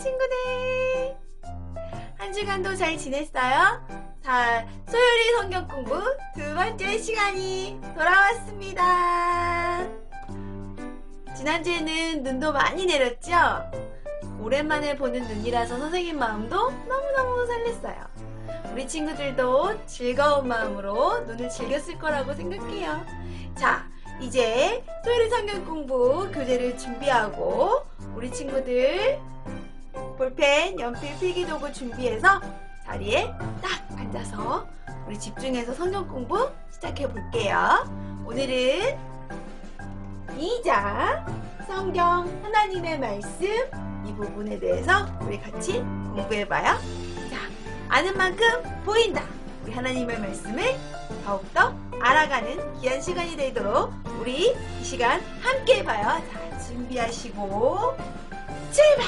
친구들! 한 주간도 잘 지냈어요? 자, 소율이 성경 공부 두 번째 시간이 돌아왔습니다. 지난주에는 눈도 많이 내렸죠? 오랜만에 보는 눈이라서 선생님 마음도 너무너무 설렜어요. 우리 친구들도 즐거운 마음으로 눈을 즐겼을 거라고 생각해요. 자, 이제 소율이 성경 공부 교재를 준비하고 우리 친구들 볼펜, 연필, 필기도구 준비해서 자리에 딱 앉아서 우리 집중해서 성경 공부 시작해 볼게요. 오늘은 2장 성경 하나님의 말씀 이 부분에 대해서 우리 같이 공부해봐요. 자, 아는 만큼 보인다. 우리 하나님의 말씀을 더욱더 알아가는 귀한 시간이 되도록 우리 이 시간 함께 해봐요. 자, 준비하시고 출발!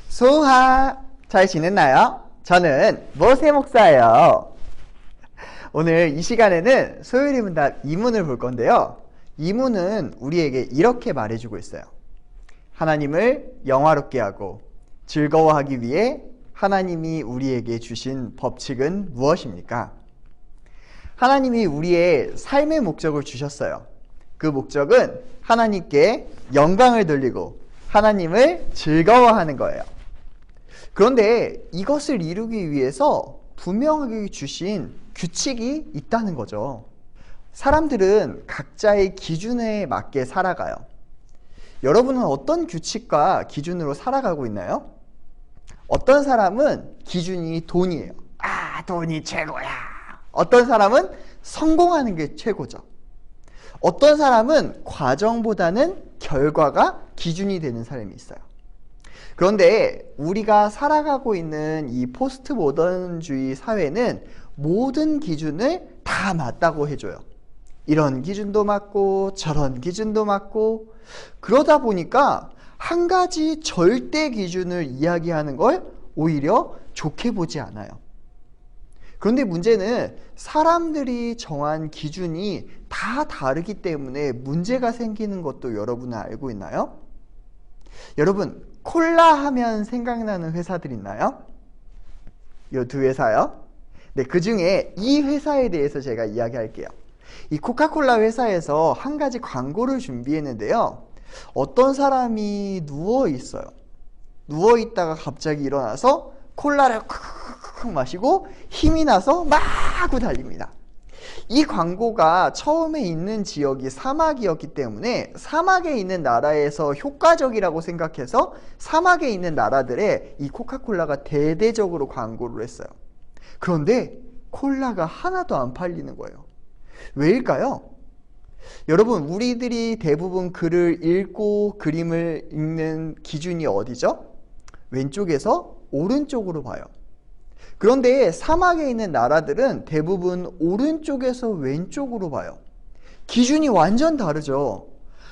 소하, 잘 지냈나요? 저는 모세 목사예요. 오늘 이 시간에는 소율이 문답 2문을 볼 건데요. 2문은 우리에게 이렇게 말해주고 있어요. 하나님을 영화롭게 하고 즐거워하기 위해 하나님이 우리에게 주신 법칙은 무엇입니까? 하나님이 우리의 삶의 목적을 주셨어요. 그 목적은 하나님께 영광을 돌리고 하나님을 즐거워하는 거예요. 그런데 이것을 이루기 위해서 분명하게 주신 규칙이 있다는 거죠. 사람들은 각자의 기준에 맞게 살아가요. 여러분은 어떤 규칙과 기준으로 살아가고 있나요? 어떤 사람은 기준이 돈이에요. 아, 돈이 최고야. 어떤 사람은 성공하는 게 최고죠. 어떤 사람은 과정보다는 결과가 기준이 되는 사람이 있어요. 그런데 우리가 살아가고 있는 이 포스트 모던주의 사회는 모든 기준을 다 맞다고 해줘요. 이런 기준도 맞고 저런 기준도 맞고, 그러다 보니까 한 가지 절대 기준을 이야기하는 걸 오히려 좋게 보지 않아요. 그런데 문제는 사람들이 정한 기준이 다 다르기 때문에 문제가 생기는 것도 여러분은 알고 있나요? 여러분, 콜라 하면 생각나는 회사들 있나요? 이 두 회사요? 네, 그 중에 이 회사에 대해서 제가 이야기할게요. 이 코카콜라 회사에서 한 가지 광고를 준비했는데요. 어떤 사람이 누워 있어요. 누워 있다가 갑자기 일어나서 콜라를 콱콱콱 마시고 힘이 나서 마구 달립니다. 이 광고가 처음에 있는 지역이 사막이었기 때문에 사막에 있는 나라에서 효과적이라고 생각해서 사막에 있는 나라들에 이 코카콜라가 대대적으로 광고를 했어요. 그런데 콜라가 하나도 안 팔리는 거예요. 왜일까요? 여러분, 우리들이 대부분 글을 읽고 그림을 읽는 기준이 어디죠? 왼쪽에서 오른쪽으로 봐요. 그런데 사막에 있는 나라들은 대부분 오른쪽에서 왼쪽으로 봐요. 기준이 완전 다르죠.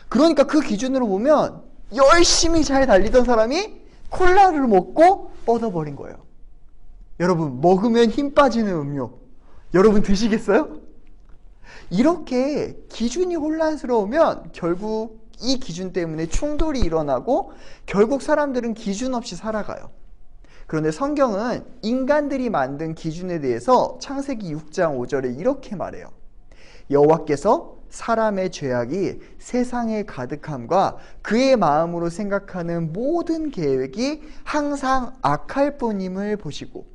그러니까 그 기준으로 보면 열심히 잘 달리던 사람이 콜라를 먹고 뻗어버린 거예요. 여러분, 먹으면 힘 빠지는 음료, 여러분 드시겠어요? 이렇게 기준이 혼란스러우면 결국 이 기준 때문에 충돌이 일어나고 결국 사람들은 기준 없이 살아가요. 그런데 성경은 인간들이 만든 기준에 대해서 창세기 6장 5절에 이렇게 말해요. 여호와께서 사람의 죄악이 세상에 가득함과 그의 마음으로 생각하는 모든 계획이 항상 악할 뿐임을 보시고,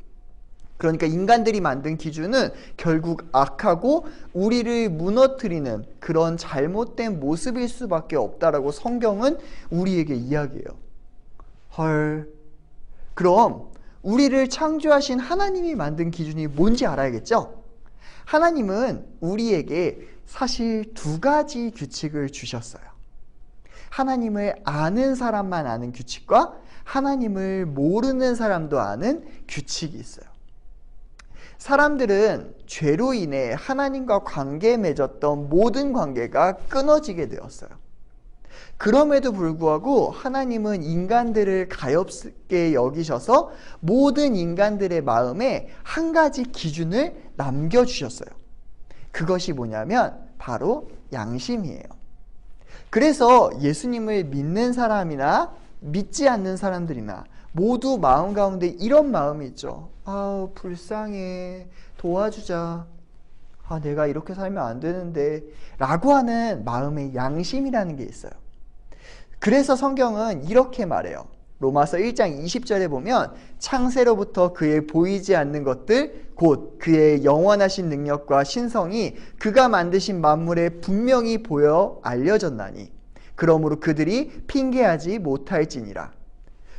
그러니까 인간들이 만든 기준은 결국 악하고 우리를 무너뜨리는 그런 잘못된 모습일 수밖에 없다라고 성경은 우리에게 이야기해요. 헐, 그럼 우리를 창조하신 하나님이 만든 기준이 뭔지 알아야겠죠? 하나님은 우리에게 사실 두 가지 규칙을 주셨어요. 하나님을 아는 사람만 아는 규칙과 하나님을 모르는 사람도 아는 규칙이 있어요. 사람들은 죄로 인해 하나님과 관계 맺었던 모든 관계가 끊어지게 되었어요. 그럼에도 불구하고 하나님은 인간들을 가엾게 여기셔서 모든 인간들의 마음에 한 가지 기준을 남겨주셨어요. 그것이 뭐냐면 바로 양심이에요. 그래서 예수님을 믿는 사람이나 믿지 않는 사람들이나 모두 마음 가운데 이런 마음이 있죠. 아우, 불쌍해, 도와주자, 내가 이렇게 살면 안 되는데 라고 하는 마음의 양심이라는 게 있어요. 그래서 성경은 이렇게 말해요. 로마서 1장 20절에 보면 창세로부터 그의 보이지 않는 것들 곧 그의 영원하신 능력과 신성이 그가 만드신 만물에 분명히 보여 알려졌나니 그러므로 그들이 핑계하지 못할지니라.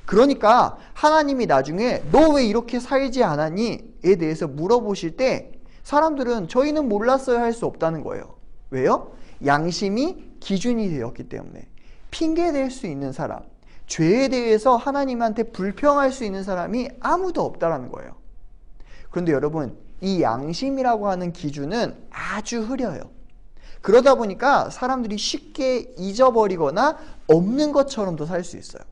그러니까 하나님이 나중에 너 왜 이렇게 살지 않았니?에 대해서 물어보실 때 사람들은 저희는 몰랐어야 할 수 없다는 거예요. 왜요? 양심이 기준이 되었기 때문에. 핑계댈 수 있는 사람, 죄에 대해서 하나님한테 불평할 수 있는 사람이 아무도 없다라는 거예요. 그런데 여러분, 이 양심이라고 하는 기준은 아주 흐려요. 그러다 보니까 사람들이 쉽게 잊어버리거나 없는 것처럼도 살 수 있어요.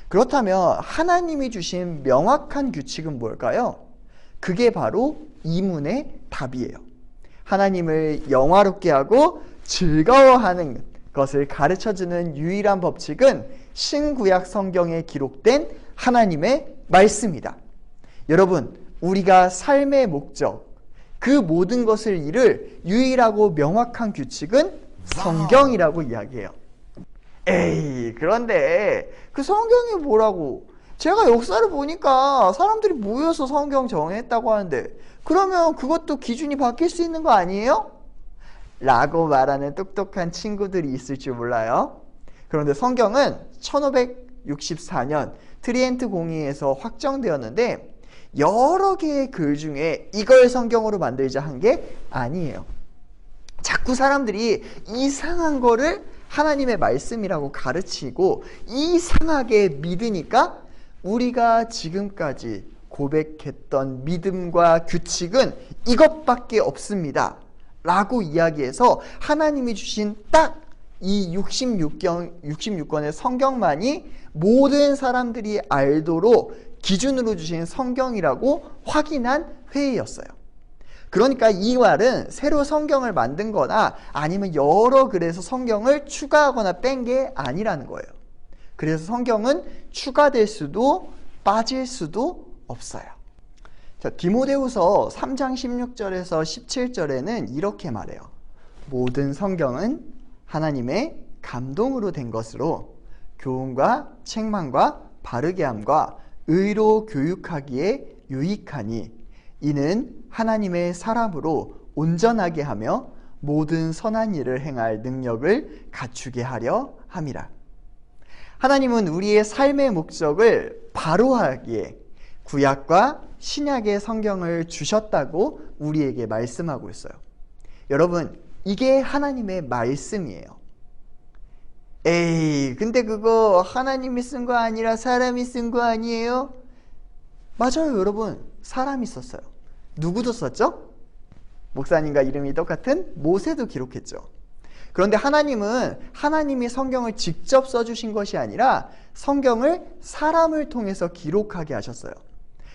그렇다면 하나님이 주신 명확한 규칙은 뭘까요? 그게 바로 이문의 답이에요. 하나님을 영화롭게 하고 즐거워하는 것을 가르쳐주는 유일한 법칙은 신구약 성경에 기록된 하나님의 말씀이다. 여러분, 우리가 삶의 목적, 그 모든 것을 이룰 유일하고 명확한 규칙은 성경이라고 이야기해요. 에이, 그런데 그 성경이 뭐라고? 제가 역사를 보니까 사람들이 모여서 성경 정했다고 하는데 그러면 그것도 기준이 바뀔 수 있는 거 아니에요? 라고 말하는 똑똑한 친구들이 있을 줄 몰라요. 그런데 성경은 1564년 트리엔트 공의에서 확정되었는데 여러 개의 글 중에 이걸 성경으로 만들자 한 게 아니에요. 자꾸 사람들이 이상한 거를 하나님의 말씀이라고 가르치고 이상하게 믿으니까 우리가 지금까지 고백했던 믿음과 규칙은 이것밖에 없습니다 라고 이야기해서 하나님이 주신 딱 이 66권의 성경만이 모든 사람들이 알도록 기준으로 주신 성경이라고 확인한 회의였어요. 그러니까 이 말은 새로 성경을 만든 거나 아니면 여러 글에서 성경을 추가하거나 뺀 게 아니라는 거예요. 그래서 성경은 추가될 수도 빠질 수도 없어요. 자, 디모데후서 3장 16절에서 17절에는 이렇게 말해요. 모든 성경은 하나님의 감동으로 된 것으로 교훈과 책망과 바르게 함과 의로 교육하기에 유익하니 이는 하나님의 사람으로 온전하게 하며 모든 선한 일을 행할 능력을 갖추게 하려 함이라. 하나님은 우리의 삶의 목적을 바로 하기에 구약과 신약의 성경을 주셨다고 우리에게 말씀하고 있어요. 여러분, 이게 하나님의 말씀이에요. 에이, 근데 그거 하나님이 쓴 거 아니라 사람이 쓴 거 아니에요? 맞아요, 여러분. 사람이 썼어요. 누구도 썼죠? 목사님과 이름이 똑같은 모세도 기록했죠. 그런데 하나님은 하나님이 성경을 직접 써주신 것이 아니라 성경을 사람을 통해서 기록하게 하셨어요.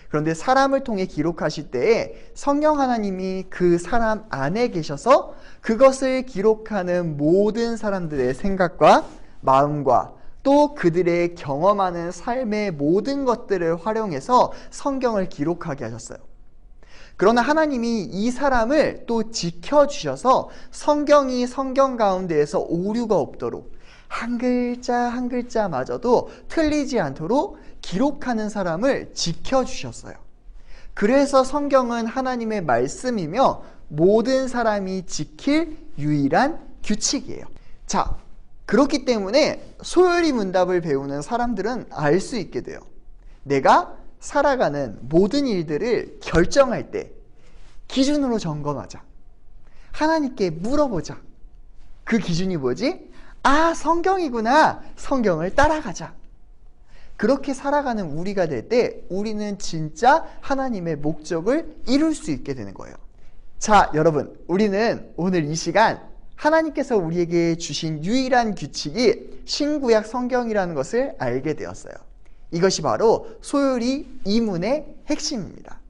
그런데 사람을 통해 기록하실 때에 성령 하나님이 그 사람 안에 계셔서 그것을 기록하는 모든 사람들의 생각과 마음과 또 그들의 경험하는 삶의 모든 것들을 활용해서 성경을 기록하게 하셨어요. 그러나 하나님이 이 사람을 또 지켜주셔서 성경이 성경 가운데에서 오류가 없도록 한 글자 한 글자마저도 틀리지 않도록 기록하는 사람을 지켜주셨어요. 그래서 성경은 하나님의 말씀이며 모든 사람이 지킬 유일한 규칙이에요. 자, 그렇기 때문에 소요리 문답을 배우는 사람들은 알 수 있게 돼요. 내가 살아가는 모든 일들을 결정할 때 기준으로 점검하자. 하나님께 물어보자. 그 기준이 뭐지? 아, 성경이구나. 성경을 따라가자. 그렇게 살아가는 우리가 될 때 우리는 진짜 하나님의 목적을 이룰 수 있게 되는 거예요. 자, 여러분, 우리는 오늘 이 시간 하나님께서 우리에게 주신 유일한 규칙이 신구약 성경이라는 것을 알게 되었어요. 이것이 바로 소요리 이문의 핵심입니다.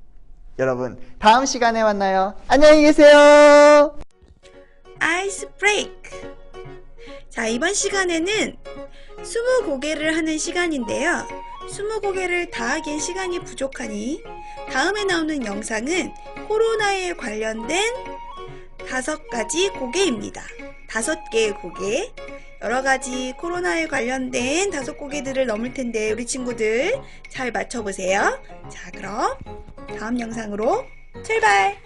여러분, 다음 시간에 만나요. 안녕히 계세요. 아이스 브레이크. 자, 이번 시간에는 20고개를 하는 시간인데요. 20고개를 다 하기엔 시간이 부족하니 다음에 나오는 영상은 코로나에 관련된 5가지 고개입니다. 5개의 고개. 여러가지 코로나에 관련된 5고개들을 넘을 텐데 우리 친구들 잘 맞춰보세요. 자, 그럼 다음 영상으로 출발!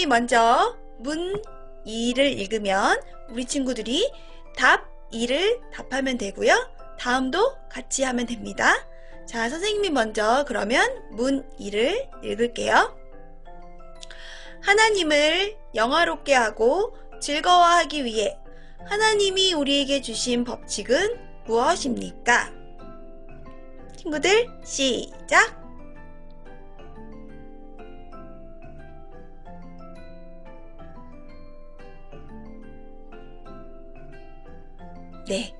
먼저 문 2를 읽으면 우리 친구들이 답 2를 답하면 되고요. 다음도 같이 하면 됩니다. 자, 선생님이 먼저 그러면 문 2를 읽을게요. 하나님을 영화롭게 하고 즐거워하기 위해 하나님이 우리에게 주신 법칙은 무엇입니까? 친구들, 시작! 네.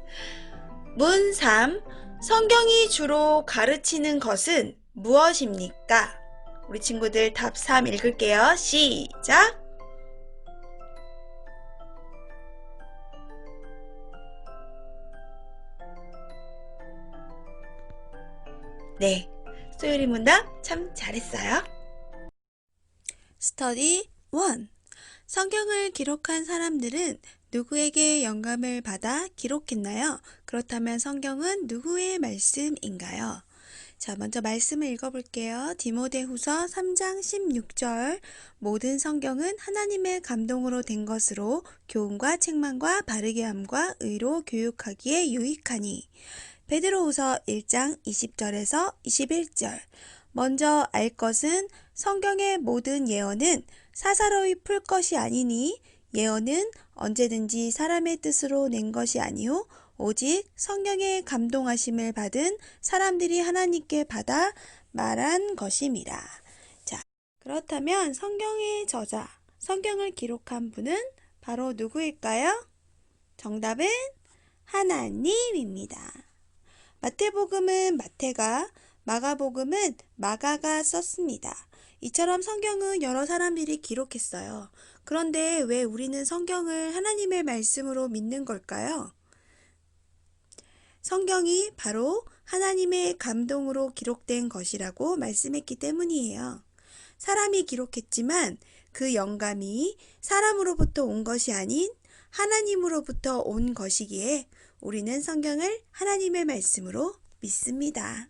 문 3. 성경이 주로 가르치는 것은 무엇입니까? 우리 친구들 답 3 읽을게요. 시작! 네. 소율이 문답 참 잘했어요. 스터디 1. 성경을 기록한 사람들은 누구에게 영감을 받아 기록했나요? 그렇다면 성경은 누구의 말씀인가요? 자, 먼저 말씀을 읽어볼게요. 디모데후서 3장 16절. 모든 성경은 하나님의 감동으로 된 것으로 교훈과 책망과 바르게 함과 의로 교육하기에 유익하니. 베드로후서 1장 20절에서 21절. 먼저 알 것은 성경의 모든 예언은 사사로이 풀 것이 아니니 예언은 언제든지 사람의 뜻으로 낸 것이 아니요 오직 성령의 감동하심을 받은 사람들이 하나님께 받아 말한 것임이라. 자, 그렇다면 성경의 저자, 성경을 기록한 분은 바로 누구일까요? 정답은 하나님입니다. 마태복음은 마태가, 마가복음은 마가가 썼습니다. 이처럼 성경은 여러 사람들이 기록했어요. 그런데 왜 우리는 성경을 하나님의 말씀으로 믿는 걸까요? 성경이 바로 하나님의 감동으로 기록된 것이라고 말씀했기 때문이에요. 사람이 기록했지만 그 영감이 사람으로부터 온 것이 아닌 하나님으로부터 온 것이기에 우리는 성경을 하나님의 말씀으로 믿습니다.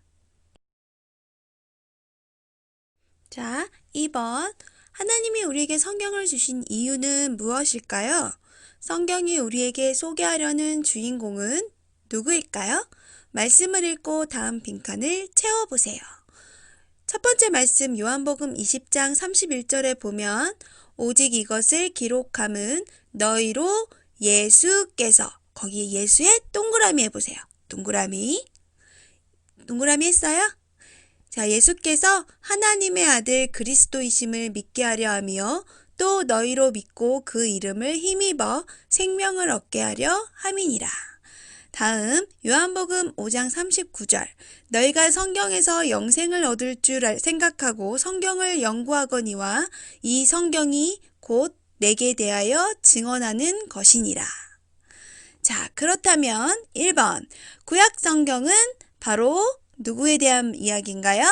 자, 2번. 하나님이 우리에게 성경을 주신 이유는 무엇일까요? 성경이 우리에게 소개하려는 주인공은 누구일까요? 말씀을 읽고 다음 빈칸을 채워보세요. 첫 번째 말씀 요한복음 20장 31절에 보면 오직 이것을 기록함은 너희로 예수께서, 거기 예수의 동그라미 해보세요. 동그라미 했어요? 자, 예수께서 하나님의 아들 그리스도이심을 믿게 하려 하며 또 너희로 믿고 그 이름을 힘입어 생명을 얻게 하려 함이니라. 다음 요한복음 5장 39절. 너희가 성경에서 영생을 얻을 줄 생각하고 성경을 연구하거니와 이 성경이 곧 내게 대하여 증언하는 것이니라. 자, 그렇다면 1번 구약 성경은 바로 누구에 대한 이야기인가요?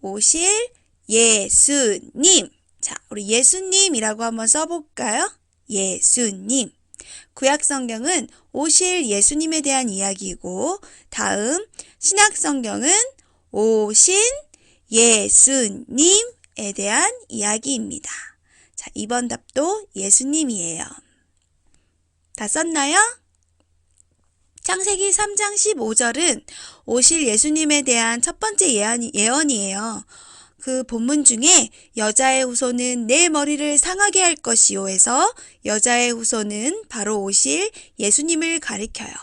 오실 예수님. 자, 우리 예수님이라고 한번 써볼까요? 예수님. 구약 성경은 오실 예수님에 대한 이야기이고, 다음 신약 성경은 오신 예수님에 대한 이야기입니다. 자, 2번 답도 예수님이에요. 다 썼나요? 창세기 3장 15절은 오실 예수님에 대한 첫 번째 예언이에요. 그 본문 중에 여자의 후손은 내 머리를 상하게 할 것이요 해서 여자의 후손은 바로 오실 예수님을 가리켜요.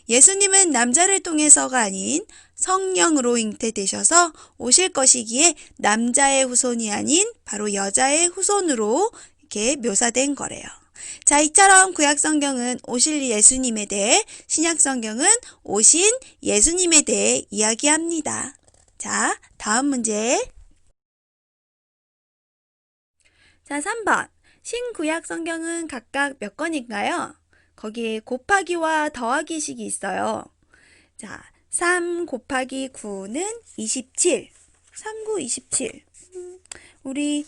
예수님은 남자를 통해서가 아닌 성령으로 잉태되셔서 오실 것이기에 남자의 후손이 아닌 바로 여자의 후손으로 이렇게 묘사된 거래요. 자, 이처럼 구약 성경은 오실 예수님에 대해, 신약 성경은 오신 예수님에 대해 이야기합니다. 자, 다음 문제. 자, 3번. 신구약 성경은 각각 몇 권인가요? 거기에 곱하기와 더하기식이 있어요. 자, 3 곱하기 9는 27. 39, 27. 우리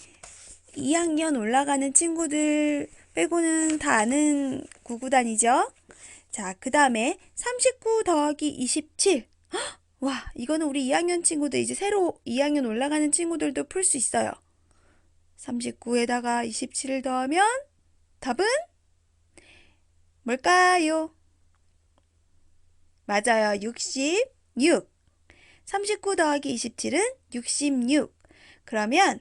2학년 올라가는 친구들 빼고는 다 아는 구구단이죠. 자, 그 다음에 39 더하기 27. 와, 이거는 우리 2학년 친구들, 이제 새로 2학년 올라가는 친구들도 풀 수 있어요. 39에다가 27을 더하면 답은 뭘까요? 맞아요. 66. 39 더하기 27은 66. 그러면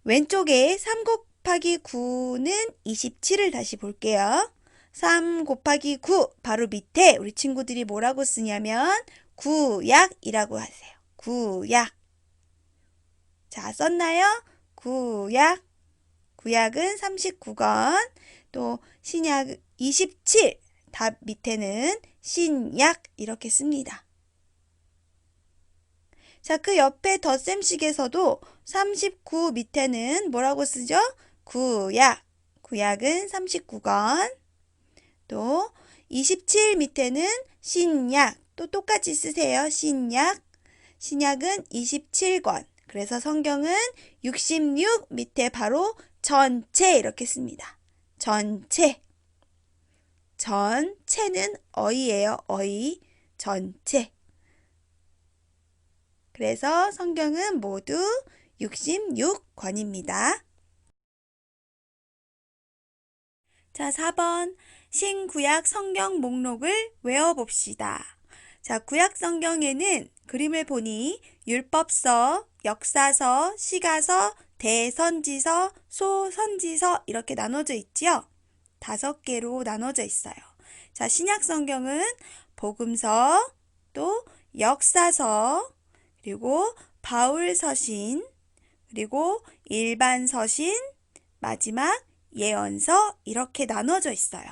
왼쪽에 3 곱하기 9는 27을 다시 볼게요. 3 곱하기 9 바로 밑에 우리 친구들이 뭐라고 쓰냐면 구약이라고 하세요. 구약. 자, 썼나요? 구약. 구약은 39권. 또 신약 27. 답 밑에는 신약 이렇게 씁니다. 자, 그 옆에 덧셈식에서도 39 밑에는 뭐라고 쓰죠? 구약. 구약은 39권. 또 27 밑에는 신약. 또 똑같이 쓰세요. 신약. 신약은 27권. 그래서 성경은 66 밑에 바로 전체 이렇게 씁니다. 전체. 전체는 어이예요. 어이. 전체. 그래서 성경은 모두 66권입니다. 자, 4번 신구약 성경 목록을 외워봅시다. 자, 구약 성경에는 그림을 보니 율법서, 역사서, 시가서, 대선지서, 소선지서 이렇게 나눠져 있지요. 5개로 나눠져 있어요. 자, 신약 성경은 복음서, 또 역사서, 그리고 바울 서신, 그리고 일반 서신, 마지막 예언서 이렇게 나눠져 있어요.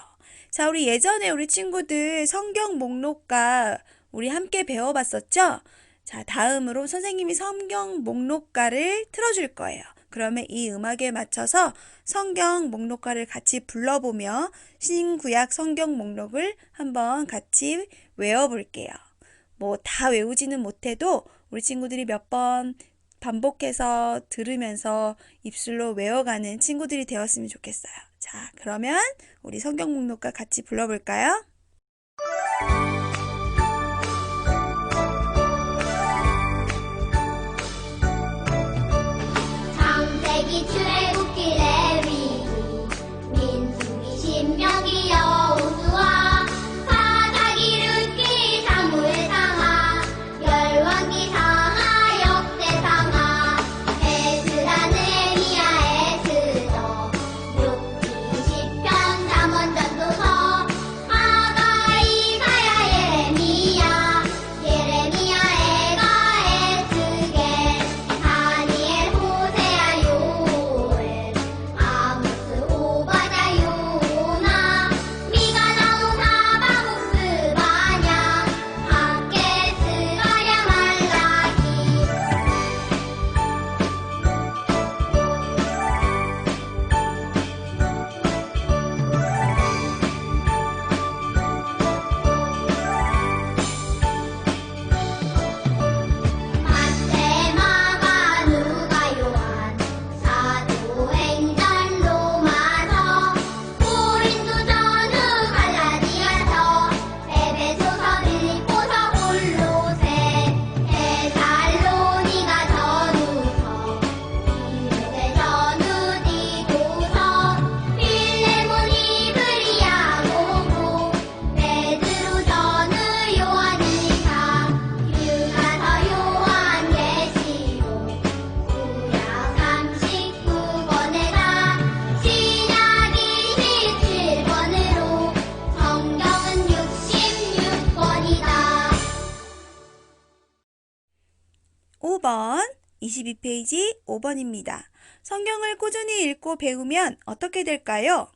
자, 우리 예전에 우리 친구들 성경 목록가 우리 함께 배워봤었죠? 자, 다음으로 선생님이 성경 목록가를 틀어줄 거예요. 그러면 이 음악에 맞춰서 성경 목록가를 같이 불러보며 신구약 성경 목록을 한번 같이 외워볼게요. 뭐 다 외우지는 못해도 우리 친구들이 몇 번 반복해서 들으면서 입술로 외워가는 친구들이 되었으면 좋겠어요. 자, 그러면 우리 성경 목록과 같이 불러볼까요? 창세기, 출애굽기, 레위기, 민수기, 신명기, 여호수아, 사사기, 룻기, 사무엘 상하, 열왕기 상하, 역대상하, 에스라, 느헤미야, 에스더, 욥기, 시편, 잠언, 전도서, 하가, 이사야, 예레미야, 에가, 에스겔, 다니엘, 호세아, 요엘, 아모스, 오바댜, 요나, 미가, 나훔, 하박국, 스바냐, 학개, 스가랴, 말라기. 마태, 마가, 누가, 요한, 사도행전, 로마서, 고린도, 전후, 갈라디아서, 에베소서, 빌립보서, 골로새, 데살로니가, 전후서, 디모데, 전후, 디도서, 필레몬, 이브리야, 고고, 베드로, 전후, 요한일서, 유다서, 요한계시록, 구약 39권에다 신약 27권으로 성경은 66권이다. 5번, 22페이지 5번입니다. 성경을 꾸준히 읽고 배우면 어떻게 될까요?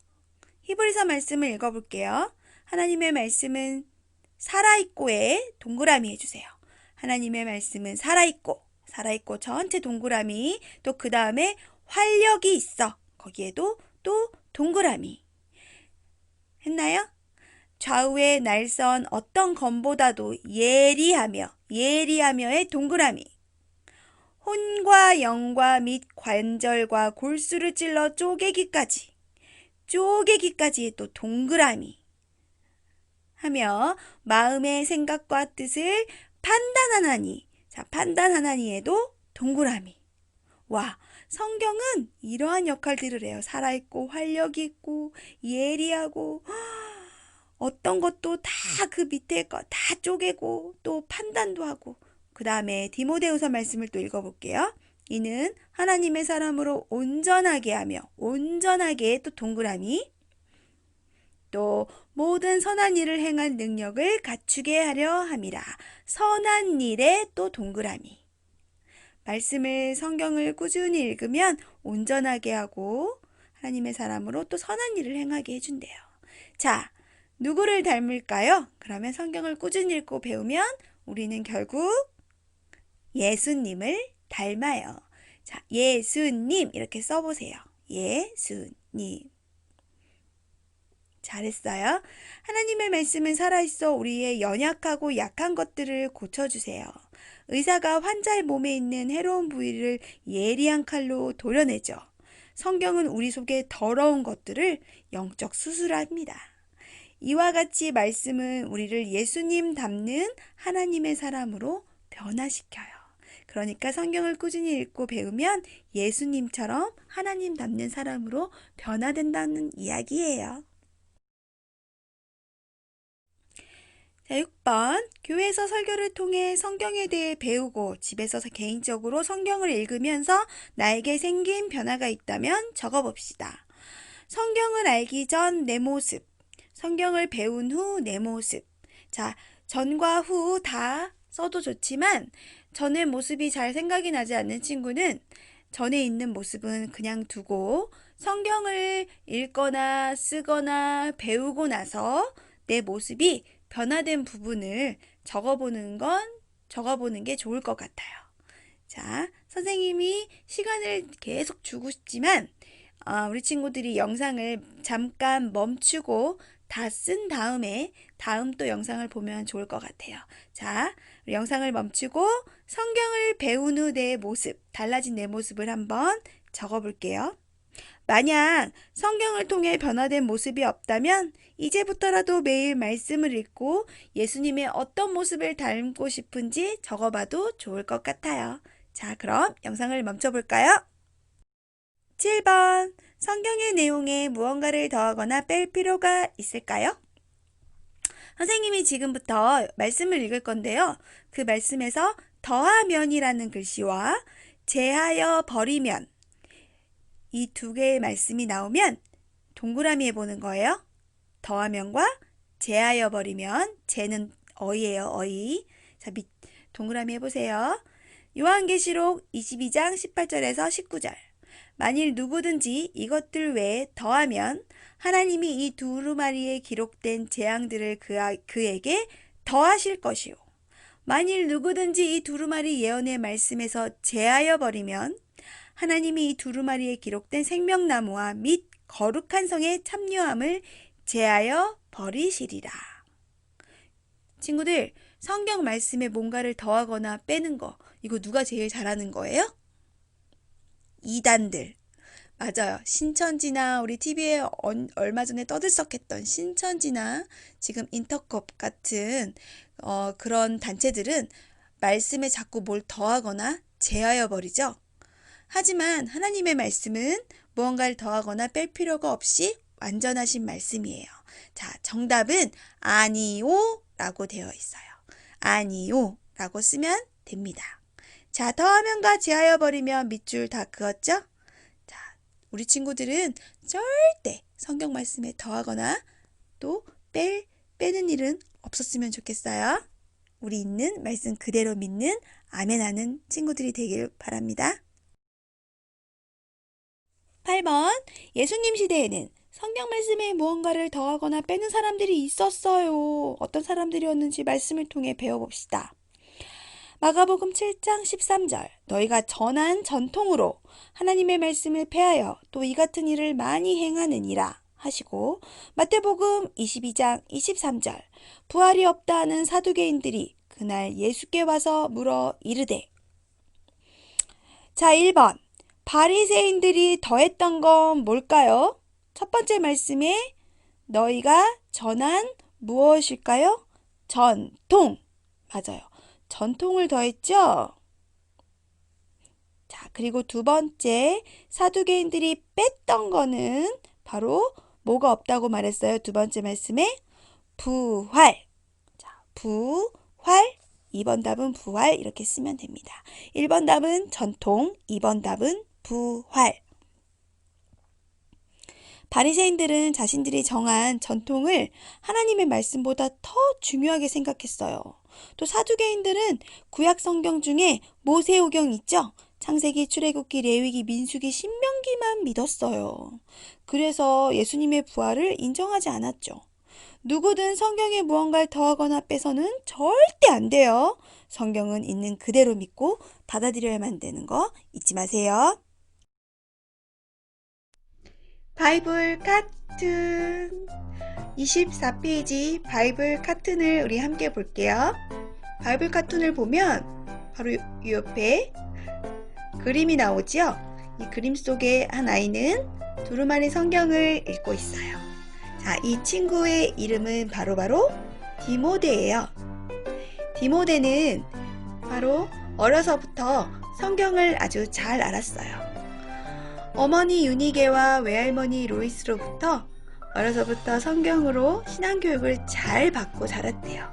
히브리서 말씀을 읽어볼게요. 하나님의 말씀은 살아있고에 동그라미 해주세요. 하나님의 말씀은 살아있고, 살아있고 전체 동그라미, 또 그 다음에 활력이 있어. 거기에도 또 동그라미. 했나요? 좌우의 날선 어떤 검보다도 예리하며, 예리하며의 동그라미. 혼과 영과 및 관절과 골수를 찔러 쪼개기까지, 쪼개기까지의 또 동그라미 하며 마음의 생각과 뜻을 판단하나니. 자, 판단하나니에도 동그라미. 와, 성경은 이러한 역할들을 해요. 살아있고 활력이 있고 예리하고 어떤 것도 다 그 밑에 거 다 쪼개고 또 판단도 하고. 그 다음에 디모데후서 말씀을 또 읽어볼게요. 이는 하나님의 사람으로 온전하게 하며 온전하게 또 동그라미 또 모든 선한 일을 행할 능력을 갖추게 하려 함이라. 선한 일에 또 동그라미. 말씀을 성경을 꾸준히 읽으면 온전하게 하고 하나님의 사람으로 또 선한 일을 행하게 해준대요. 자, 누구를 닮을까요? 그러면 성경을 꾸준히 읽고 배우면 우리는 결국 예수님을 닮아요. 자, 예수님 이렇게 써보세요. 예수님. 잘했어요. 하나님의 말씀은 살아있어 우리의 연약하고 약한 것들을 고쳐주세요. 의사가 환자의 몸에 있는 해로운 부위를 예리한 칼로 도려내죠. 성경은 우리 속에 더러운 것들을 영적 수술합니다. 이와 같이 말씀은 우리를 예수님 닮는 하나님의 사람으로 변화시켜요. 그러니까 성경을 꾸준히 읽고 배우면 예수님처럼 하나님 닮는 사람으로 변화된다는 이야기예요. 자, 6번. 교회에서 설교를 통해 성경에 대해 배우고 집에서 개인적으로 성경을 읽으면서 나에게 생긴 변화가 있다면 적어봅시다. 성경을 알기 전 내 모습, 성경을 배운 후 내 모습. 자, 전과 후 다 써도 좋지만 전의 모습이 잘 생각이 나지 않는 친구는 전에 있는 모습은 그냥 두고 성경을 읽거나 쓰거나 배우고 나서 내 모습이 변화된 부분을 적어보는 게 좋을 것 같아요. 자, 선생님이 시간을 계속 주고 싶지만 우리 친구들이 영상을 잠깐 멈추고 다 쓴 다음에 다음 또 영상을 보면 좋을 것 같아요. 자, 우리 영상을 멈추고 성경을 배운 후 내 모습, 달라진 내 모습을 한번 적어볼게요. 만약 성경을 통해 변화된 모습이 없다면 이제부터라도 매일 말씀을 읽고 예수님의 어떤 모습을 닮고 싶은지 적어봐도 좋을 것 같아요. 자, 그럼 영상을 멈춰볼까요? 7번. 성경의 내용에 무언가를 더하거나 뺄 필요가 있을까요? 선생님이 지금부터 말씀을 읽을 건데요. 그 말씀에서 더하면이라는 글씨와 제하여 버리면 이 두 개의 말씀이 나오면 동그라미 해보는 거예요. 더하면과 제하여 버리면, 제는 어이예요, 어이. 자, 동그라미 해보세요. 요한계시록 22장 18절에서 19절. 만일 누구든지 이것들 외에 더하면 하나님이 이 두루마리에 기록된 재앙들을 그에게 더하실 것이요. 만일 누구든지 이 두루마리 예언의 말씀에서 제하여 버리면 하나님이 이 두루마리에 기록된 생명나무와 및 거룩한 성의 참여함을 제하여 버리시리라. 친구들, 성경 말씀에 뭔가를 더하거나 빼는 거, 이거 누가 제일 잘하는 거예요? 이단들. 맞아요. 신천지나 우리 TV에 얼마 전에 떠들썩했던 신천지나 지금 인터컵 같은 그런 단체들은 말씀에 자꾸 뭘 더하거나 제하여 버리죠. 하지만 하나님의 말씀은 무언가를 더하거나 뺄 필요가 없이 완전하신 말씀이에요. 자, 정답은 아니요 라고 되어 있어요. 아니요 라고 쓰면 됩니다. 자, 더하면과 제하여 버리면 밑줄 다 그었죠? 자, 우리 친구들은 절대 성경 말씀에 더하거나 또 빼는 일은 없었으면 좋겠어요. 우리 있는 말씀 그대로 믿는 아멘하는 친구들이 되길 바랍니다. 8번. 예수님 시대에는 성경 말씀에 무언가를 더하거나 빼는 사람들이 있었어요. 어떤 사람들이었는지 말씀을 통해 배워봅시다. 마가복음 7장 13절. 너희가 전한 전통으로 하나님의 말씀을 폐하여 또 이 같은 일을 많이 행하느니라 하시고, 마태복음 22장 23절. 부활이 없다 하는 사두개인들이 그날 예수께 와서 물어 이르되. 자, 1번. 바리새인들이 더했던 건 뭘까요? 첫 번째 말씀에 너희가 전한 무엇일까요? 전통. 맞아요. 전통을 더했죠? 자, 그리고 두 번째, 사두개인들이 뺐던 거는 바로 뭐가 없다고 말했어요? 두 번째 말씀에 부활. 자, 부활. 2번 답은 부활 이렇게 쓰면 됩니다. 1번 답은 전통, 2번 답은 부활. 바리새인들은 자신들이 정한 전통을 하나님의 말씀보다 더 중요하게 생각했어요. 또 사두개인들은 구약 성경 중에 모세오경 있죠? 창세기, 출애굽기, 레위기, 민수기, 신명기만 믿었어요. 그래서 예수님의 부활을 인정하지 않았죠. 누구든 성경에 무언가를 더하거나 빼서는 절대 안 돼요. 성경은 있는 그대로 믿고 받아들여야만 되는 거 잊지 마세요. 바이블 카툰 24페이지 바이블 카툰을 우리 함께 볼게요. 바이블 카툰을 보면 바로 이 옆에 그림이 나오죠? 이 그림 속에 한 아이는 두루마리 성경을 읽고 있어요. 자, 이 친구의 이름은 바로 디모데예요. 디모데는 바로 어려서부터 성경을 아주 잘 알았어요. 어머니 유니게와 외할머니 로이스로부터 어려서부터 성경으로 신앙교육을 잘 받고 자랐대요.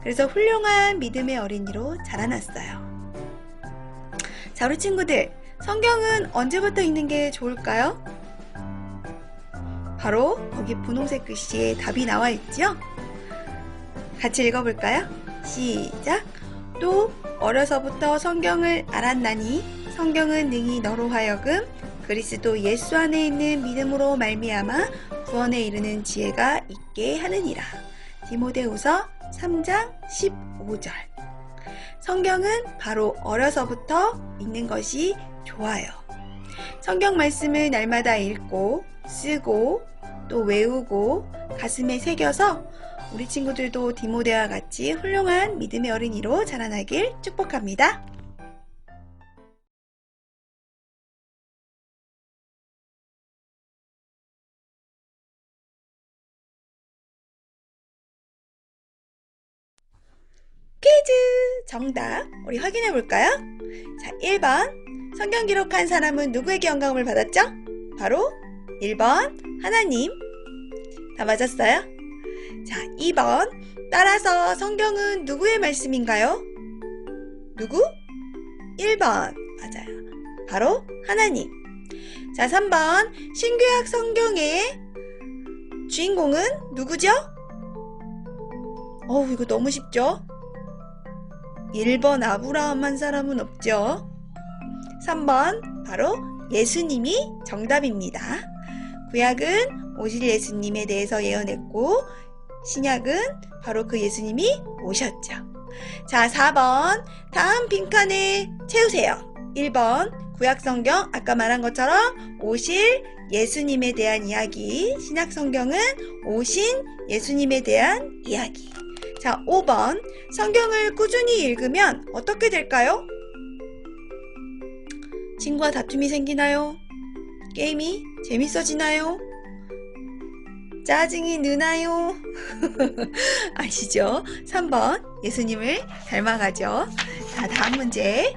그래서 훌륭한 믿음의 어린이로 자라났어요. 자, 우리 친구들, 성경은 언제부터 읽는 게 좋을까요? 바로 거기 분홍색 글씨에 답이 나와 있죠? 같이 읽어볼까요? 시작! 또 어려서부터 성경을 알았나니 성경은 능히 너로 하여금 그리스도 예수 안에 있는 믿음으로 말미암아 구원에 이르는 지혜가 있게 하느니라. 디모데후서 3장 15절. 성경은 바로 어려서부터 읽는 것이 좋아요. 성경 말씀을 날마다 읽고 쓰고 또 외우고 가슴에 새겨서 우리 친구들도 디모데와 같이 훌륭한 믿음의 어린이로 자라나길 축복합니다. 퀴즈! 정답 우리 확인해 볼까요? 자, 1번 성경 기록한 사람은 누구에게 영감을 받았죠? 바로 1번 하나님. 다 맞았어요? 자, 2번 따라서 성경은 누구의 말씀인가요? 누구? 1번 맞아요. 바로 하나님. 자, 3번 신구약 성경의 주인공은 누구죠? 이거 너무 쉽죠? 1번 아브라함한 사람은 없죠. 3번 바로 예수님이 정답입니다. 구약은 오실 예수님에 대해서 예언했고 신약은 바로 그 예수님이 오셨죠. 자, 4번 다음 빈칸에 채우세요. 1번 구약 성경 아까 말한 것처럼 오실 예수님에 대한 이야기, 신약 성경은 오신 예수님에 대한 이야기. 자, 5번 성경을 꾸준히 읽으면 어떻게 될까요? 친구와 다툼이 생기나요? 게임이 재밌어지나요? 짜증이 느나요? 아시죠? 3번 예수님을 닮아가죠. 자, 다음 문제.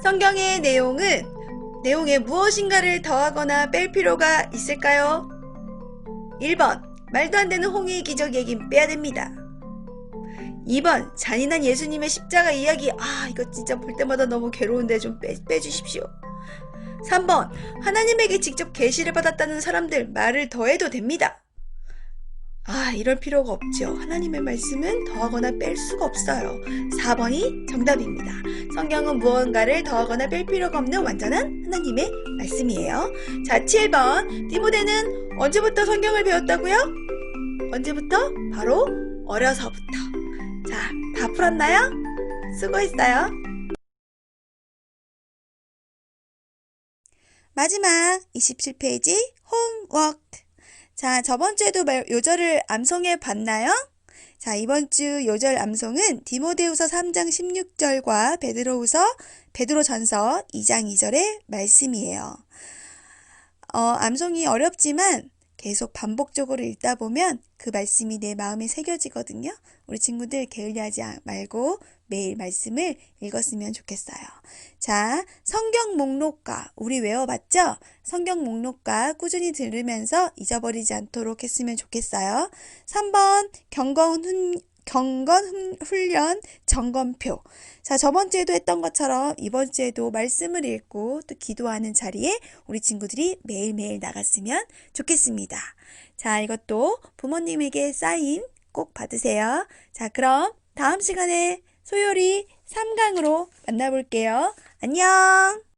성경의 내용에 무엇인가를 더하거나 뺄 필요가 있을까요? 1번 말도 안 되는 홍해의 기적 얘기는 빼야 됩니다. 2번 잔인한 예수님의 십자가 이야기 이거 진짜 볼 때마다 너무 괴로운데 좀 빼주십시오. 3번 하나님에게 직접 계시를 받았다는 사람들 말을 더해도 됩니다. 이럴 필요가 없죠. 하나님의 말씀은 더하거나 뺄 수가 없어요. 4번이 정답입니다. 성경은 무언가를 더하거나 뺄 필요가 없는 완전한 하나님의 말씀이에요. 자, 7번 디모데는 언제부터 성경을 배웠다고요? 언제부터? 바로 어려서부터. 자, 다 풀었나요? 수고했어요. 마지막 27페이지 홈워크. 자, 저번 주에도 요절을 암송해 봤나요? 자, 이번 주 요절 암송은 디모데후서 3장 16절과 베드로전서 2장 2절의 말씀이에요. 암송이 어렵지만 계속 반복적으로 읽다 보면 그 말씀이 내 마음에 새겨지거든요. 우리 친구들 게을리하지 말고 매일 말씀을 읽었으면 좋겠어요. 자, 성경 목록가 우리 외워봤죠? 성경 목록가 꾸준히 들으면서 잊어버리지 않도록 했으면 좋겠어요. 3번 경건 훈련 점검표. 자, 저번 주에도 했던 것처럼 이번 주에도 말씀을 읽고 또 기도하는 자리에 우리 친구들이 매일매일 나갔으면 좋겠습니다. 자, 이것도 부모님에게 사인 꼭 받으세요. 자, 그럼 다음 시간에 소요리 3강으로 만나볼게요. 안녕!